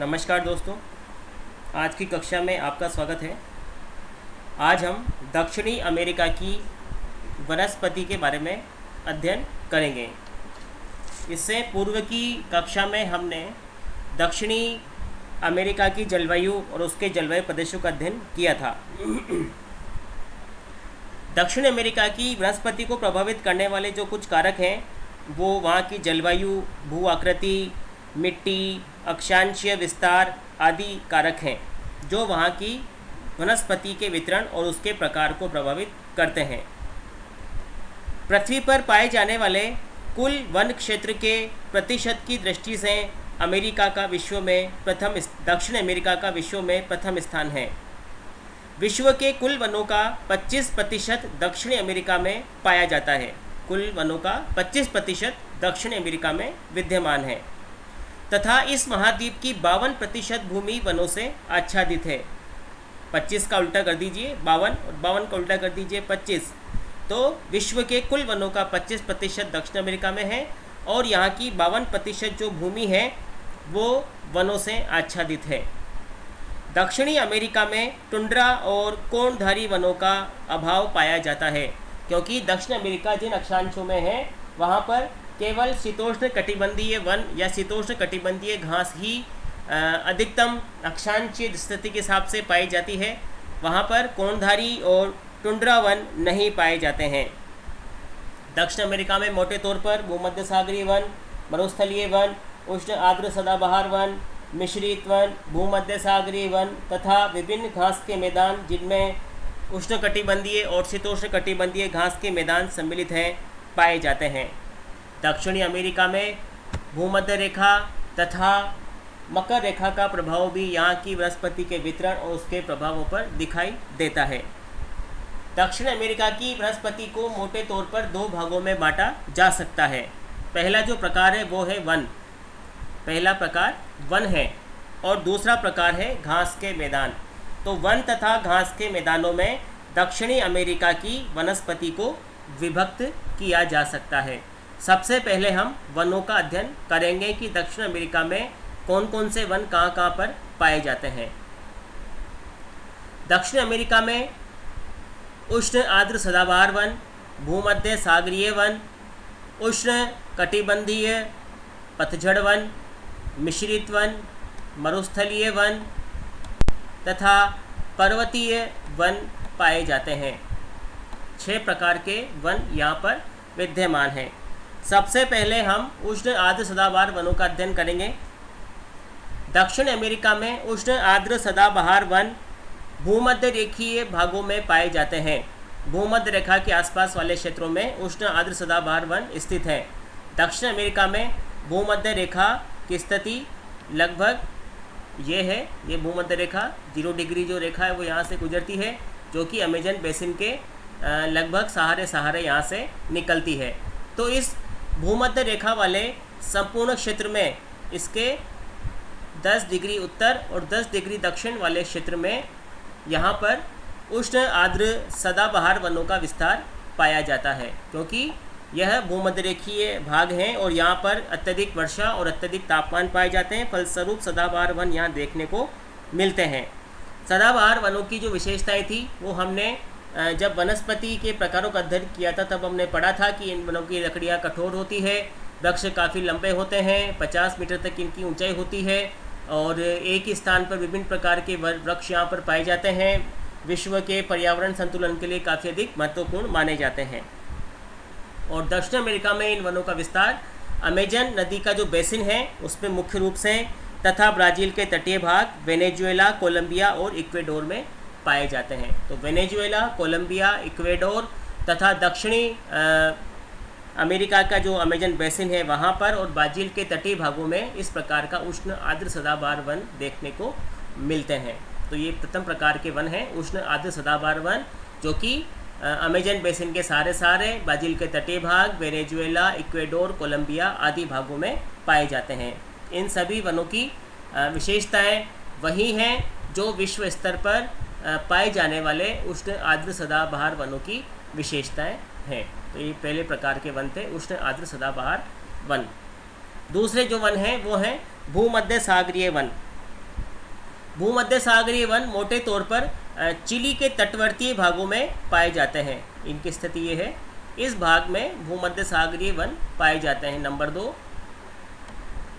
नमस्कार दोस्तों, आज की कक्षा में आपका स्वागत है। आज हम दक्षिणी अमेरिका की वनस्पति के बारे में अध्ययन करेंगे। इससे पूर्व की कक्षा में हमने दक्षिणी अमेरिका की जलवायु और उसके जलवायु प्रदेशों का अध्ययन किया था। दक्षिण अमेरिका की वनस्पति को प्रभावित करने वाले जो कुछ कारक हैं वो वहाँ की जलवायु, भू आकृति, मिट्टी, अक्षांशीय विस्तार आदि कारक हैं जो वहाँ की वनस्पति के वितरण और उसके प्रकार को प्रभावित करते हैं। पृथ्वी पर पाए जाने वाले कुल वन क्षेत्र के प्रतिशत की दृष्टि से अमेरिका का विश्व में दक्षिण अमेरिका का विश्व में प्रथम स्थान है। विश्व के कुल वनों का 25% दक्षिण अमेरिका में पाया जाता है। कुल वनों का 25% दक्षिण अमेरिका में विद्यमान है तथा इस महाद्वीप की 52% भूमि वनों से आच्छादित है। 25 का उल्टा कर दीजिए 52 और 52 का उल्टा कर दीजिए 25, तो विश्व के कुल वनों का 25% दक्षिण अमेरिका में है और यहाँ की 52% जो भूमि है वो वनों से आच्छादित है। दक्षिणी अमेरिका में टुंड्रा और कोणधारी वनों का अभाव पाया जाता है क्योंकि दक्षिण अमेरिका जिन अक्षांशों में है वहाँ पर केवल शीतोष्ण कटिबंधीय वन या शीतोष्ण कटिबंधीय घास ही अधिकतम अक्षांशीय स्थिति के हिसाब से पाई जाती है। वहाँ पर कोणधारी और टुंड्रा वन नहीं पाए जाते हैं। दक्षिण अमेरिका में मोटे तौर पर भूमध्य सागरीय वन, मरुस्थलीय वन, उष्ण आर्द्र सदाबहार वन, मिश्रित वन, भूमध्य सागरीय वन तथा विभिन्न घास के मैदान जिनमें उष्णकटिबंधीय और शीतोष्ण कटिबंधीय घास के मैदान सम्मिलित हैं पाए जाते हैं। दक्षिणी अमेरिका में भूमध्य रेखा तथा मकर रेखा का प्रभाव भी यहाँ की वनस्पति के वितरण और उसके प्रभावों पर दिखाई देता है। दक्षिण अमेरिका की वनस्पति को मोटे तौर पर दो भागों में बांटा जा सकता है। पहला जो प्रकार है वो है वन, पहला प्रकार वन है और दूसरा प्रकार है घास के मैदान। तो वन तथा घास के मैदानों में दक्षिणी अमेरिका की वनस्पति को विभक्त किया जा सकता है। सबसे पहले हम वनों का अध्ययन करेंगे कि दक्षिण अमेरिका में कौन कौन से वन कहाँ कहाँ पर पाए जाते हैं। दक्षिण अमेरिका में उष्ण आर्द्र सदाबहार वन, भूमध्य सागरीय वन, उष्ण कटिबंधीय पतझड़ वन, मिश्रित वन, मरुस्थलीय वन तथा पर्वतीय वन पाए जाते हैं। 6 प्रकार के वन यहाँ पर विद्यमान हैं। सबसे पहले हम उष्ण आर्द्र सदाबहार वनों का अध्ययन करेंगे। दक्षिण अमेरिका में उष्ण आर्द्र सदाबहार वन भूमध्य रेखीय भागों में पाए जाते हैं। भूमध्य रेखा के आसपास वाले क्षेत्रों में उष्ण आर्द्र सदाबहार वन स्थित है। दक्षिण अमेरिका में भूमध्य रेखा की स्थिति लगभग ये है, ये भूमध्य रेखा 0 डिग्री जो रेखा है वो यहाँ से गुजरती है जो कि अमेजन बेसिन के लगभग सहारे यहाँ से निकलती है। तो इस भूमध्य रेखा वाले संपूर्ण क्षेत्र में इसके 10 डिग्री उत्तर और 10 डिग्री दक्षिण वाले क्षेत्र में यहाँ पर उष्ण आर्द्र सदाबहार वनों का विस्तार पाया जाता है क्योंकि यह भूमध्य रेखीय भाग हैं और यहाँ पर अत्यधिक वर्षा और अत्यधिक तापमान पाए जाते हैं। फलस्वरूप सदाबहार वन यहाँ देखने को मिलते हैं। सदाबहार वनों की जो विशेषताएं थी वो हमने जब वनस्पति के प्रकारों का अध्ययन किया था तब हमने पढ़ा था कि इन वनों की लकड़ियाँ कठोर होती है, वृक्ष काफ़ी लंबे होते हैं, 50 मीटर तक इनकी ऊंचाई होती है और एक ही स्थान पर विभिन्न प्रकार के वृक्ष यहाँ पर पाए जाते हैं। विश्व के पर्यावरण संतुलन के लिए काफ़ी अधिक महत्वपूर्ण माने जाते हैं। और दक्षिण अमेरिका में इन वनों का विस्तार अमेजन नदी का जो बेसिन है उसमें मुख्य रूप से तथा ब्राज़ील के तटीय भाग, वेनेजुएला, कोलंबिया और इक्वेडोर में पाए जाते हैं। तो वेनेजुएला, कोलंबिया, इक्वेडोर तथा दक्षिणी अमेरिका का जो अमेजन बेसिन है वहाँ पर और ब्राज़ील के तटीय भागों में इस प्रकार का उष्ण आर्द्र सदाबहार वन देखने को मिलते हैं। तो ये प्रथम प्रकार के वन हैं उष्ण आर्द्र सदाबहार वन जो कि अमेजन बेसिन के सारे ब्राज़ील के तटीय भाग, वेनेजुएला, इक्वेडोर, कोलंबिया आदि भागों में पाए जाते हैं। इन सभी वनों की विशेषताएं वही हैं जो विश्व स्तर पर पाए जाने वाले उष्ण आर्द्र सदाबहार वनों की विशेषताएं हैं। तो ये पहले प्रकार के वन थे उष्ण आर्द्र सदाबहार वन। दूसरे जो वन हैं वो हैं भूमध्य सागरीय वन। भूमध्य सागरीय वन मोटे तौर पर चिली के तटवर्तीय भागों में पाए जाते हैं। इनकी स्थिति ये है, इस भाग में भूमध्य सागरीय वन पाए जाते हैं। नंबर 2,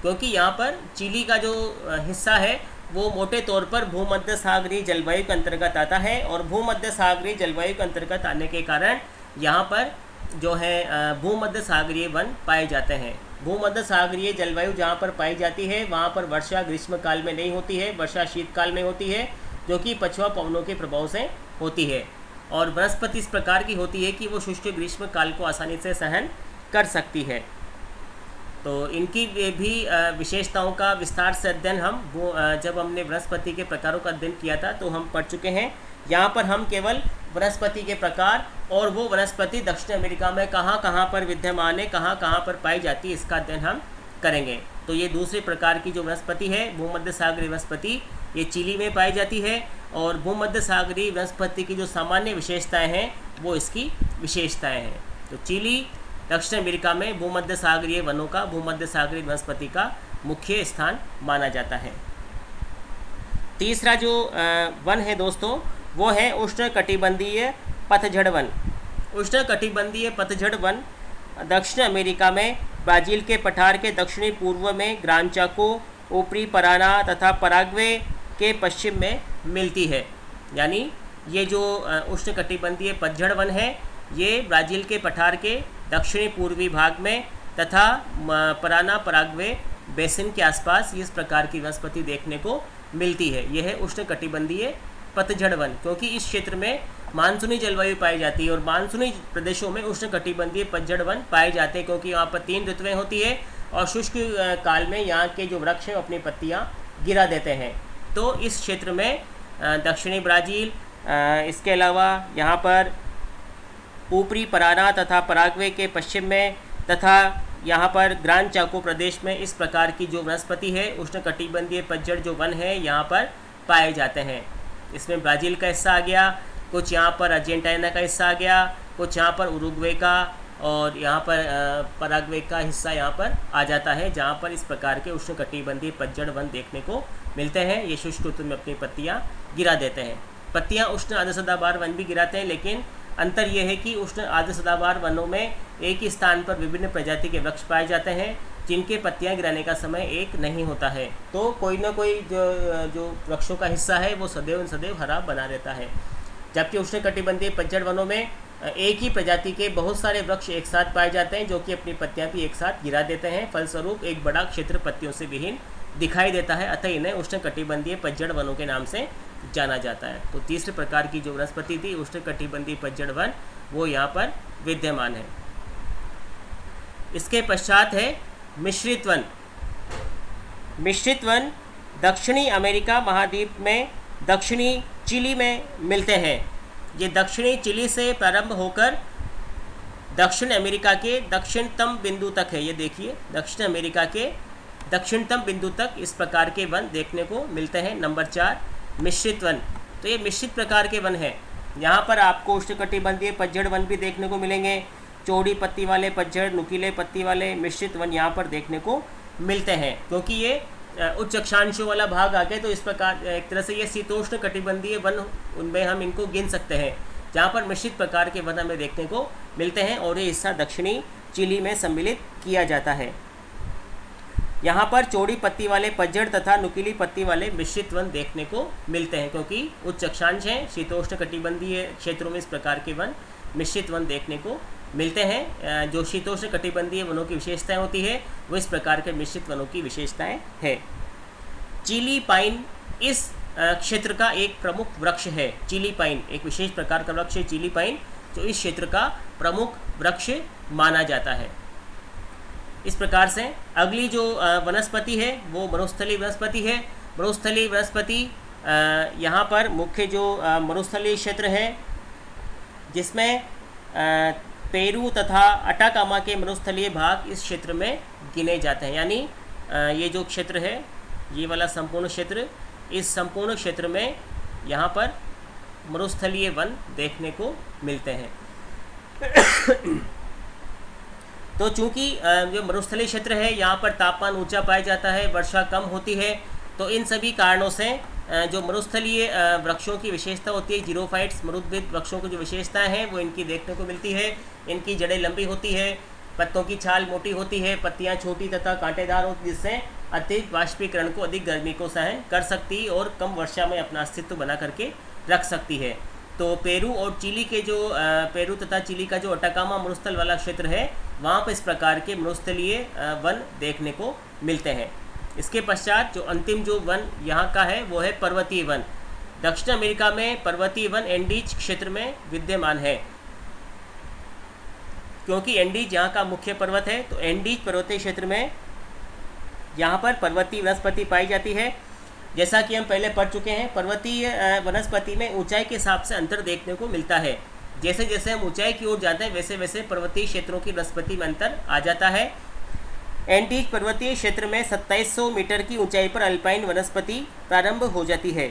क्योंकि यहाँ पर चिली का जो हिस्सा है वो मोटे तौर पर भूमध्य सागरीय जलवायु के अंतर्गत आता है, और भूमध्य सागरीय जलवायु के अंतर्गत आने के कारण यहाँ पर जो है भूमध्य सागरीय वन पाए जाते हैं। भूमध्य सागरीय जलवायु जहाँ पर पाई जाती है वहाँ पर वर्षा ग्रीष्म काल में नहीं होती है, वर्षा शीतकाल में होती है, जो कि पछुआ पवनों के प्रभाव से होती है। और वनस्पति इस प्रकार की होती है कि वो शुष्क ग्रीष्म काल को आसानी से सहन कर सकती है। तो इनकी भी विशेषताओं का विस्तार से अध्ययन हम जब हमने वनस्पति के प्रकारों का अध्ययन किया था तो हम पढ़ चुके हैं। यहाँ पर हम केवल वनस्पति के प्रकार और वो वनस्पति दक्षिण अमेरिका में कहाँ कहाँ पर विद्यमान है, कहाँ कहाँ पर पाई जाती है, इसका अध्ययन हम करेंगे। तो ये दूसरे प्रकार की जो वनस्पति है भूमध्य सागरीय वनस्पति, ये चिली में पाई जाती है, और भूमध्य सागरीय वनस्पति की जो सामान्य विशेषताएँ हैं वो इसकी विशेषताएँ हैं। तो चिली दक्षिण अमेरिका में भूमध्य सागरीय वनों का, भूमध्य सागरीय वनस्पति का मुख्य स्थान माना जाता है। तीसरा जो वन है दोस्तों वो है उष्णकटिबंधीय पतझड़ वन। उष्णकटिबंधीय पतझड़ वन दक्षिण अमेरिका में ब्राज़ील के पठार के दक्षिणी पूर्व में ग्रान चाको, ऊपरी पराना तथा पराग्वे के पश्चिम में मिलती है। यानी ये जो उष्णकटिबंधीय पतझड़ वन है ये ब्राज़ील के पठार के दक्षिणी पूर्वी भाग में तथा पराना पराग्वे बेसिन के आसपास इस प्रकार की वनस्पति देखने को मिलती है। यह है उष्णकटिबंधीय पतझड़ वन, क्योंकि इस क्षेत्र में मानसूनी जलवायु पाई जाती है और मानसूनी प्रदेशों में उष्णकटिबंधीय पतझड़ वन पाए जाते हैं, क्योंकि यहाँ पर 3 ऋतुएं होती है और शुष्क काल में यहाँ के जो वृक्ष हैं अपनी पत्तियाँ गिरा देते हैं। तो इस क्षेत्र में दक्षिणी ब्राज़ील, इसके अलावा यहाँ पर ऊपरी पराना तथा पराग्वे के पश्चिम में तथा यहाँ पर ग्रान चाको प्रदेश में इस प्रकार की जो वनस्पति है उष्णकटिबंधीय पतझड़ जो वन है यहाँ पर पाए जाते हैं। इसमें ब्राज़ील का हिस्सा आ गया, कुछ यहाँ पर अर्जेंटीना का हिस्सा आ गया, कुछ यहाँ पर उरुग्वे का और यहाँ पर पराग्वे का हिस्सा यहाँ पर आ जाता है, जहाँ पर इस प्रकार के उष्णकटिबंधीय पतझड़ वन देखने को मिलते हैं। ये शुष्क ऋतु में अपनी पत्तियाँ गिरा देते हैं। पत्तियाँ उष्ण आर्द्र सदाबहार वन भी गिराते हैं, लेकिन अंतर यह है कि उष्ण आर्द्र सदाबहार वनों में एक ही स्थान पर विभिन्न प्रजाति के वृक्ष पाए जाते हैं जिनके पत्तियां गिराने का समय एक नहीं होता है। तो कोई ना कोई जो वृक्षों का हिस्सा है वो सदैव सदैव हरा बना रहता है, जबकि उष्णकटिबंधीय पतझड़ वनों में एक ही प्रजाति के बहुत सारे वृक्ष एक साथ पाए जाते हैं जो कि अपनी पत्तियां भी एक साथ गिरा देते हैं। फलस्वरूप एक बड़ा क्षेत्र पत्तियों से विहीन दिखाई देता है, अतः इन्हें उष्णकटिबंधीय पतझड़ वनों के नाम से जाना जाता है। तो तीसरे प्रकार की जो वनस्पति थी उष्णकटिबंधीय पतझड़ वन वो यहाँ पर विद्यमान है। इसके पश्चात है मिश्रित वन। मिश्रित वन दक्षिणी अमेरिका महाद्वीप में दक्षिणी चिली में मिलते हैं। ये दक्षिणी चिली से प्रारंभ होकर दक्षिण अमेरिका के दक्षिणतम बिंदु तक है। ये देखिए दक्षिण अमेरिका के दक्षिणतम बिंदु तक इस प्रकार के वन देखने को मिलते हैं। नंबर 4 मिश्रित वन। तो ये मिश्रित प्रकार के वन हैं। यहाँ पर आपको उष्णकटिबंधीय पतझड़ वन भी देखने को मिलेंगे। चौड़ी पत्ती वाले पतझड़, नुकीले पत्ती वाले मिश्रित वन यहाँ पर देखने को मिलते हैं, क्योंकि ये उच्च अक्षांशों वाला भाग आ गए। तो इस प्रकार एक तरह से ये शीतोष्ण कटिबंधीय वन उनमें हम इनको गिन सकते हैं, जहाँ पर मिश्रित प्रकार के वन हमें देखने को मिलते हैं और ये हिस्सा दक्षिणी चिली में सम्मिलित किया जाता है। यहाँ पर चौड़ी पत्ती वाले पतझड़ तथा नुकीली पत्ती वाले मिश्रित वन देखने को मिलते हैं, क्योंकि उच्च अक्षांश हैं। शीतोष्ण कटिबंधीय क्षेत्रों में इस प्रकार के वन मिश्रित वन देखने को मिलते हैं। जो शीतोष्ण कटिबंधीय वनों की विशेषताएं होती है वो इस प्रकार के मिश्रित वनों की विशेषताएं हैं। चिली पाइन इस क्षेत्र का एक प्रमुख वृक्ष है। चिली पाइन एक विशेष प्रकार का वृक्ष है, चिली पाइन, जो इस क्षेत्र का प्रमुख वृक्ष माना जाता है। इस प्रकार से अगली जो वनस्पति है वो मरुस्थलीय वनस्पति है। मरुस्थलीय वनस्पति यहाँ पर मुख्य जो मरुस्थलीय क्षेत्र है जिसमें पेरू तथा अटाकामा के मरुस्थलीय भाग इस क्षेत्र में गिने जाते हैं। यानी ये जो क्षेत्र है, ये वाला संपूर्ण क्षेत्र, इस संपूर्ण क्षेत्र में यहाँ पर मरुस्थलीय वन देखने को मिलते हैं। तो चूँकि जो मरुस्थलीय क्षेत्र है यहाँ पर तापमान ऊंचा पाया जाता है, वर्षा कम होती है, तो इन सभी कारणों से जो मरुस्थलीय वृक्षों की विशेषता होती है, जीरोफाइट्स मरुद्भिद वृक्षों की जो विशेषताएं हैं वो इनकी देखने को मिलती है। इनकी जड़ें लंबी होती है, पत्तों की छाल मोटी होती है, पत्तियां छोटी तथा कांटेदार होती, जिससे अत्यधिक वाष्पीकरण को, अधिक गर्मी को सहन कर सकती और कम वर्षा में अपना अस्तित्व बना करके रख सकती है। तो पेरू और चिली के जो पेरू तथा चिली का जो अटाकामा मरुस्थल वाला क्षेत्र है, वहाँ पर इस प्रकार के मरुस्थलीय वन देखने को मिलते हैं। इसके पश्चात जो अंतिम जो वन यहाँ का है वो है पर्वतीय वन। दक्षिण अमेरिका में पर्वतीय वन एंडीज क्षेत्र में विद्यमान है। क्योंकि एंडीज यहाँ का मुख्य पर्वत है, तो एंडीज पर्वतीय क्षेत्र में यहाँ पर पर्वतीय वनस्पति पाई जाती है। जैसा कि हम पहले पढ़ चुके हैं, पर्वतीय वनस्पति में ऊंचाई के हिसाब से अंतर देखने को मिलता है। जैसे जैसे हम ऊंचाई की ओर जाते हैं वैसे वैसे पर्वतीय क्षेत्रों की वनस्पति में अंतर आ जाता है। एंडीज पर्वतीय क्षेत्र में 2700 मीटर की ऊंचाई पर अल्पाइन वनस्पति प्रारंभ हो जाती है।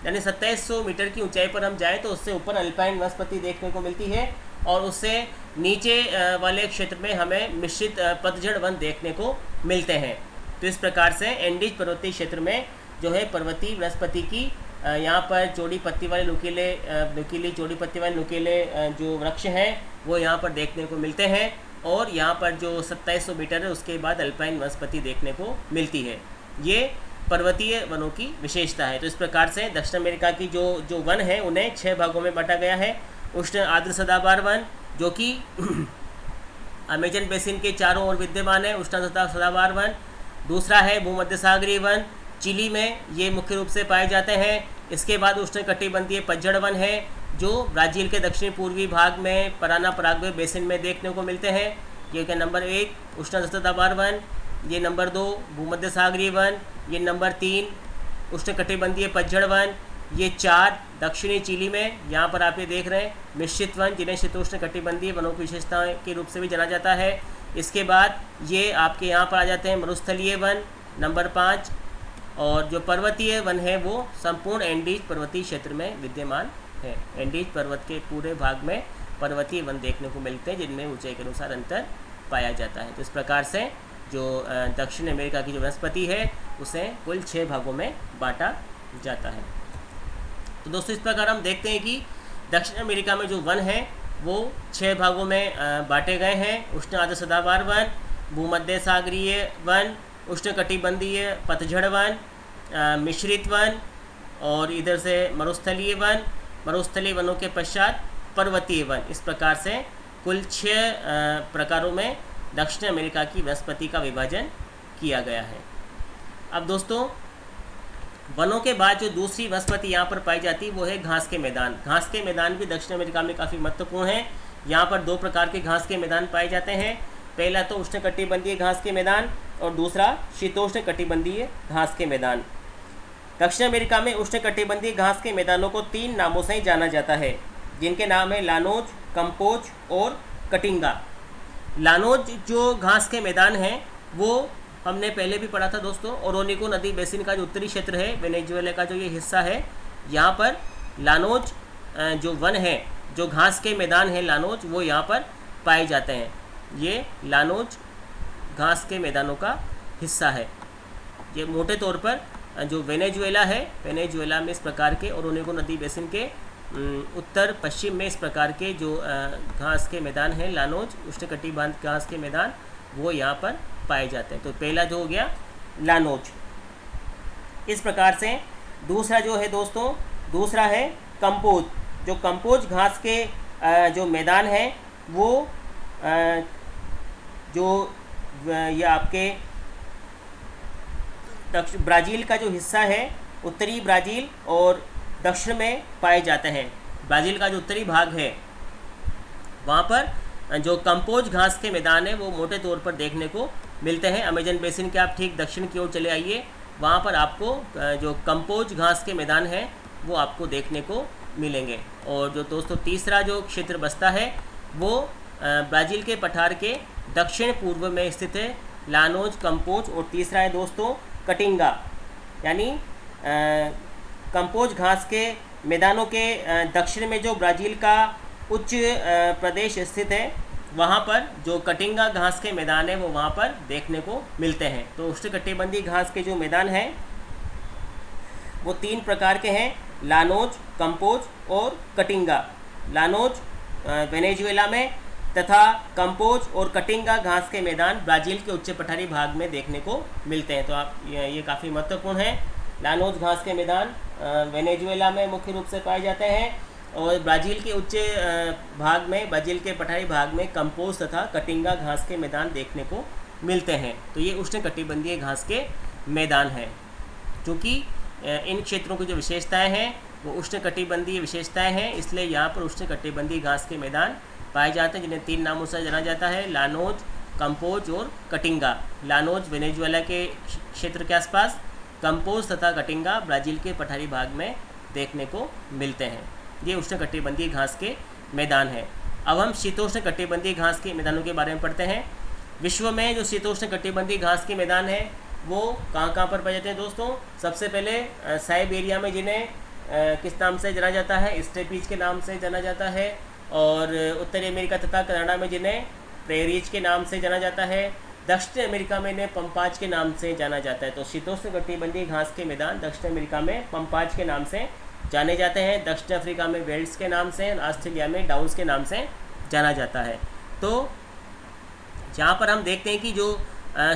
यानी 2700 मीटर की ऊंचाई पर हम जाएँ तो उससे ऊपर अल्पाइन वनस्पति देखने को मिलती है, और उससे नीचे वाले क्षेत्र में हमें मिश्रित पतझड़ वन देखने को मिलते हैं। तो इस प्रकार से एंडीज पर्वतीय क्षेत्र में जो है पर्वतीय वनस्पति की यहाँ पर चौड़ी पत्ती वाले नुकीली चौड़ी पत्ती वाले नुकीले जो वृक्ष हैं वो यहाँ पर देखने को मिलते हैं, और यहाँ पर जो 2700 मीटर है उसके बाद अल्पाइन वनस्पति देखने को मिलती है। ये पर्वतीय वनों की विशेषता है। तो इस प्रकार से दक्षिण अमेरिका की जो वन है उन्हें 6 भागों में बांटा गया है। उष्ण आर्द्र सदाबहार वन जो कि अमेजन बेसिन के चारों ओर विद्यमान है, उष्ण सदाबहार वन। दूसरा है भूमध्य सागरीय वन, चिली में ये मुख्य रूप से पाए जाते हैं। इसके बाद उष्णकटिबंधीय पतझड़ वन है जो ब्राज़ील के दक्षिणी पूर्वी भाग में पराना पराग्वे बेसिन में देखने को मिलते हैं। ये क्या नंबर 1 उष्ण सदाबहार वन, ये नंबर 2 भूमध्य सागरीय वन, ये नंबर 3 उष्णकटिबंधीय पतझड़ वन, ये 4 दक्षिणी चिली में यहाँ पर आप ये देख रहे हैं मिश्रित वन, जिन्हें शीतोष्ण कटिबंधीय वनों की विशेषताएँ के रूप से भी जाना जाता है। इसके बाद ये आपके यहाँ पर आ जाते हैं मरुस्थलीय वन नंबर 5, और जो पर्वतीय वन है वो संपूर्ण एंडीज पर्वतीय क्षेत्र में विद्यमान है। एंडीज पर्वत के पूरे भाग में पर्वतीय वन देखने को मिलते हैं जिनमें ऊंचाई के अनुसार अंतर पाया जाता है। तो इस प्रकार से जो दक्षिण अमेरिका की जो वनस्पति है उसे कुल 6 भागों में बांटा जाता है। तो दोस्तों इस प्रकार हम देखते हैं कि दक्षिण अमेरिका में जो वन है वो 6 भागों में बांटे गए हैं। उष्ण आर्द्र सदाबहार वन, भूमध्य सागरीय वन, उष्णकटिबंधीय पतझड़ वन, मिश्रित वन, और इधर से मरुस्थलीय वन, मरुस्थलीय वनों के पश्चात पर्वतीय वन। इस प्रकार से कुल 6 प्रकारों में दक्षिण अमेरिका की वनस्पति का विभाजन किया गया है। अब दोस्तों वनों के बाद जो दूसरी वनस्पति यहाँ पर पाई जाती है वो है घास के मैदान। घास के मैदान भी दक्षिण अमेरिका में काफ़ी महत्वपूर्ण हैं। यहाँ पर 2 प्रकार के घास के मैदान पाए जाते हैं। पहला तो उष्णकटिबंधीय घास के मैदान और दूसरा शीतोष्ण कटिबंधीय घास के मैदान। दक्षिण अमेरिका में उष्णकटिबंधीय घास के मैदानों को 3 नामों से जाना जाता है, जिनके नाम है लानोज, कंपोज और कटिंगा। लानोज जो घास के मैदान हैं वो हमने पहले भी पढ़ा था दोस्तों। ओरोनिको नदी बेसिन का जो उत्तरी क्षेत्र है, वेनेजुएला का जो ये हिस्सा है, यहाँ पर लानोज जो वन है, जो घास के मैदान है लानोज, वो यहाँ पर पाए जाते हैं। ये लानोज घास के मैदानों का हिस्सा है। ये मोटे तौर पर जो वेनेजुएला है, वेनेजुएला में इस प्रकार के ओरोनिको नदी बेसिन के उत्तर पश्चिम में इस प्रकार के जो घास के मैदान हैं लानोज, उष्णकटिबंधीय घास के मैदान, वो यहाँ पर पाए जाते हैं। तो पहला जो हो गया लानोज। इस प्रकार से दूसरा जो है दोस्तों, दूसरा है कंपोज। जो कंपोज घास के जो मैदान है वो जो ये आपके ब्राज़ील का जो हिस्सा है, उत्तरी ब्राज़ील और दक्षिण में पाए जाते हैं। ब्राज़ील का जो उत्तरी भाग है वहाँ पर जो कंपोज घास के मैदान है वो मोटे तौर पर देखने को मिलते हैं। अमेजन बेसिन के आप ठीक दक्षिण की ओर चले आइए, वहाँ पर आपको जो कंपोज घास के मैदान हैं वो आपको देखने को मिलेंगे। और जो दोस्तों तीसरा जो क्षेत्र बसता है वो ब्राज़ील के पठार के दक्षिण पूर्व में स्थित है, लानोज, कंपोज, और तीसरा है दोस्तों कटिंगा। यानी कंपोज घास के मैदानों के दक्षिण में जो ब्राज़ील का उच्च प्रदेश स्थित है वहाँ पर जो कटिंगा घास के मैदान है वो वहाँ पर देखने को मिलते हैं। तो उष्णकटिबंधीय घास के जो मैदान हैं वो 3 प्रकार के हैं, लानोज, कंपोज और कटिंगा। लानोज वेनेजुएला में तथा कंपोज और कटिंगा घास के मैदान ब्राज़ील के उच्च पठारी भाग में देखने को मिलते हैं। तो आप ये काफ़ी महत्वपूर्ण है। लानोज घास के मैदान वेनेजुएला में मुख्य रूप से पाए जाते हैं और ब्राज़ील के उच्च भाग में, ब्राज़ील के पठारी भाग में कंपोज तथा कटिंगा घास के मैदान देखने को मिलते हैं। तो ये उष्णकटिबंधीय घास के मैदान हैं। चूँकि इन क्षेत्रों की जो विशेषताएं हैं वो उष्णकटिबंधीय विशेषताएं हैं, इसलिए यहाँ पर उष्णकटिबंधीय घास के मैदान पाए जाते हैं, जिन्हें 3 नामों से जाना जाता है, लानोज, कंपोज और कटिंगा। लानोज वेनेजुएला के क्षेत्र के आसपास, कंपोज तथा कटिंगा ब्राज़ील के पठारी भाग में देखने को मिलते हैं। ये उष्णकटिबंधीय घास के मैदान हैं। अब हम शीतोष्ण कटिबंधीय घास के मैदानों के बारे में पढ़ते हैं। विश्व में जो शीतोष्ण कटिबंधीय घास के मैदान है वो कहाँ पर पाए जाते हैं दोस्तों? सबसे पहले साइबेरिया में, जिन्हें किस नाम से जाना जाता है? स्टेपीज के नाम से जाना जाता है। और उत्तरी अमेरिका तथा कनाडा में जिन्हें प्रेरीज के नाम से जाना जाता है। दक्षिण अमेरिका में इन्हें पंपाज के नाम से जाना जाता है। तो शीतोष्ण कटिबंधीय घास के मैदान दक्षिण अमेरिका में पंपाज के नाम से जाने जाते हैं, दक्षिण अफ्रीका में वेल्ड्स के नाम से, ऑस्ट्रेलिया में डाउन्स के नाम से जाना जाता है। तो जहाँ पर हम देखते हैं कि जो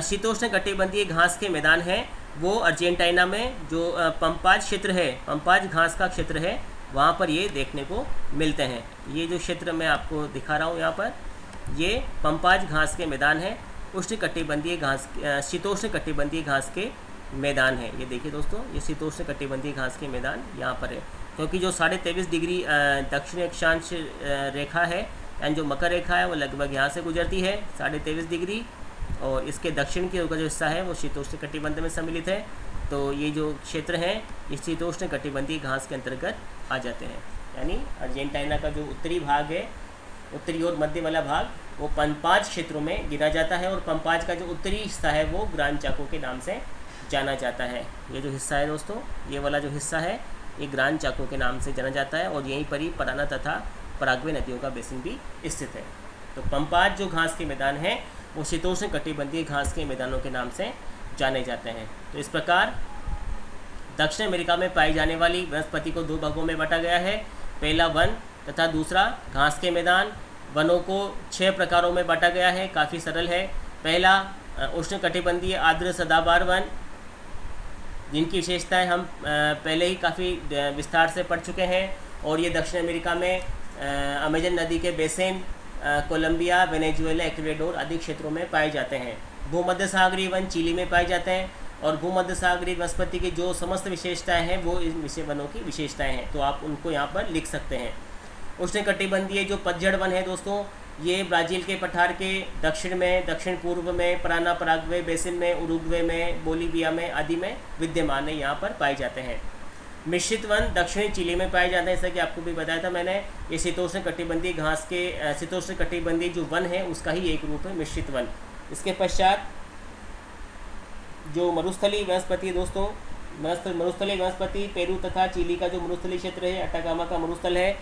शीतोष्ण कटिबंधीय घास के मैदान हैं वो अर्जेंटीना में जो पंपाज क्षेत्र है, पंपाज घास का क्षेत्र है, वहाँ पर ये देखने को मिलते हैं। ये जो क्षेत्र मैं आपको दिखा रहा हूँ यहाँ पर, ये पंपाज घास के मैदान है, उष्णकटिबंधीय घास, शीतोष्ण कटिबंधीय घास के मैदान है। ये देखिए दोस्तों, ये शीतोष्ण कटिबंधीय घास के मैदान यहाँ पर है, क्योंकि जो 23.5 डिग्री दक्षिण अक्षांश रेखा है, यानी जो मकर रेखा है वो लगभग यहाँ से गुजरती है 23.5 डिग्री, और इसके दक्षिण की ओर जो हिस्सा है वो शीतोष्ण कटिबंध में सम्मिलित है। तो ये जो क्षेत्र हैं ये शीतोष्ण कटिबंधीय घास के अंतर्गत आ जाते हैं। यानी अर्जेंटीना का जो उत्तरी भाग है, उत्तरी और मध्य वाला भाग, वो पंपाज क्षेत्रों में गिना जाता है, और पंपाज का जो उत्तरी हिस्सा है वो ग्रान चाको के नाम से जाना जाता है। ये जो हिस्सा है दोस्तों, ये वाला जो हिस्सा है ये ग्रान चाको के नाम से जाना जाता है, और यहीं पर ही पराना तथा पराग्वे नदियों का बेसिन भी स्थित है। तो पंपाज जो घास के मैदान हैं वो शीतोष्ण कटिबंधीय घास के मैदानों के नाम से जाने जाते हैं। तो इस प्रकार दक्षिण अमेरिका में पाई जाने वाली वनस्पति को 2 भागों में बांटा गया है, पहला वन तथा दूसरा घास के मैदान। वनों को 6 प्रकारों में बांटा गया है, काफ़ी सरल है। पहला उष्णकटिबंधीय आर्द्र सदाबहार वन, जिनकी विशेषताएं हम पहले ही काफ़ी विस्तार से पढ़ चुके हैं, और ये दक्षिण अमेरिका में अमेजन नदी के बेसिन, कोलंबिया, वेनेजुएला, इक्वेडोर आदि क्षेत्रों में पाए जाते हैं। भूमध्य सागरीय वन चिली में पाए जाते हैं, और भूमध्य सागरीय वनस्पति की जो समस्त विशेषताएं हैं वो इन विषय वनों की विशेषताएं हैं, तो आप उनको यहाँ पर लिख सकते हैं। उष्णकटिबंधीय जो पतझड़ वन है दोस्तों, ये ब्राज़ील के पठार के दक्षिण में, दक्षिण पूर्व में, पराना पराग्वे बेसिन में, उरुग्वे में, बोलीविया में आदि में विद्यमान है, यहाँ पर पाए जाते हैं। मिश्रित वन दक्षिणी चिली में पाए जाते हैं, जैसा कि आपको भी बताया था मैंने। ये शीतोष्ण कटिबंधीय घास के शीतोष्ण कटिबंधीय जो वन है उसका ही एक रूप है मिश्रित वन। इसके पश्चात जो मरुस्थलीय वनस्पति दोस्तों, मरुस्थलीय वनस्पति पेरू तथा चिली का जो मरुस्थलीय क्षेत्र है, अटाकामा का मरुस्थल है,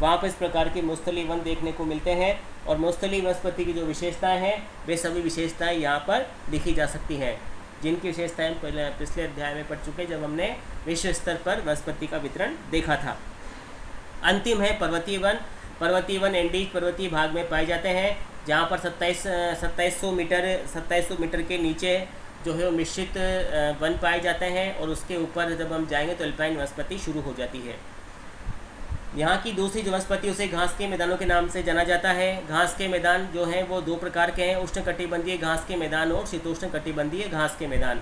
वहाँ पर इस प्रकार के मरुस्थलीय वन देखने को मिलते हैं। और मरुस्थलीय वनस्पति की जो विशेषताएं हैं वे सभी विशेषताएं यहाँ पर लिखी जा सकती हैं, जिनकी विशेषताएं पहले पिछले अध्याय में पढ़ चुके जब हमने विश्व स्तर पर वनस्पति का वितरण देखा था। अंतिम है पर्वतीय वन। पर्वतीय वन एंडीज पर्वतीय भाग में पाए जाते हैं, जहाँ पर 2700 मीटर के नीचे जो है वो मिश्रित वन पाए जाते हैं, और उसके ऊपर जब हम जाएंगे तो अल्पाइन वनस्पति शुरू हो जाती है। यहाँ की दूसरी जो वनस्पति उसे घास के मैदानों के नाम से जाना जाता है। घास के मैदान जो हैं वो 2 प्रकार के हैं, उष्णकटिबंधीय घास के मैदान और शीतोष्ण कटिबंधीय घास के मैदान।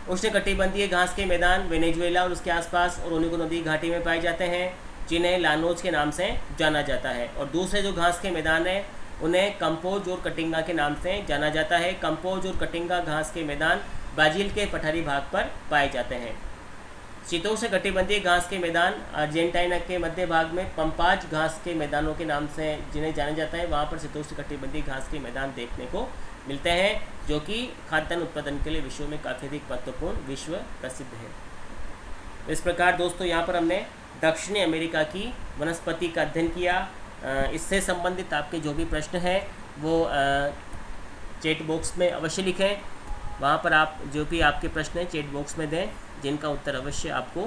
उष्णकटिबंधीय घास के मैदान वेनेजुएला और उसके आसपास ओरोनिको नदी घाटी में पाए जाते हैं, जिन्हें लानोज के नाम से जाना जाता है। और दूसरे जो घास के मैदान हैं उन्हें कंपोज और कटिंगा के नाम से जाना जाता है। कंपोज और कटिंगा घास के मैदान ब्राज़ील के पठारी भाग पर पाए जाते हैं। शीतोष्ण कटिबंधीय घास के मैदान अर्जेंटीना के मध्य भाग में पंपाज घास के मैदानों के नाम से जिन्हें जाना जाता है, वहाँ पर शीतोष्ण कटिबंधीय घास के मैदान देखने को मिलते हैं, जो कि खाद्यान्न उत्पादन के लिए विश्व में काफ़ी अधिक महत्वपूर्ण, विश्व प्रसिद्ध है। इस प्रकार दोस्तों यहाँ पर हमने दक्षिणी अमेरिका की वनस्पति का अध्ययन किया। इससे संबंधित आपके जो भी प्रश्न हैं वो चैट बॉक्स में अवश्य लिखें। वहाँ पर आप जो भी आपके प्रश्न हैं चैट बॉक्स में दें, जिनका उत्तर अवश्य आपको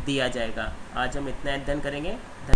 दिया जाएगा। आज हम इतना अध्ययन करेंगे।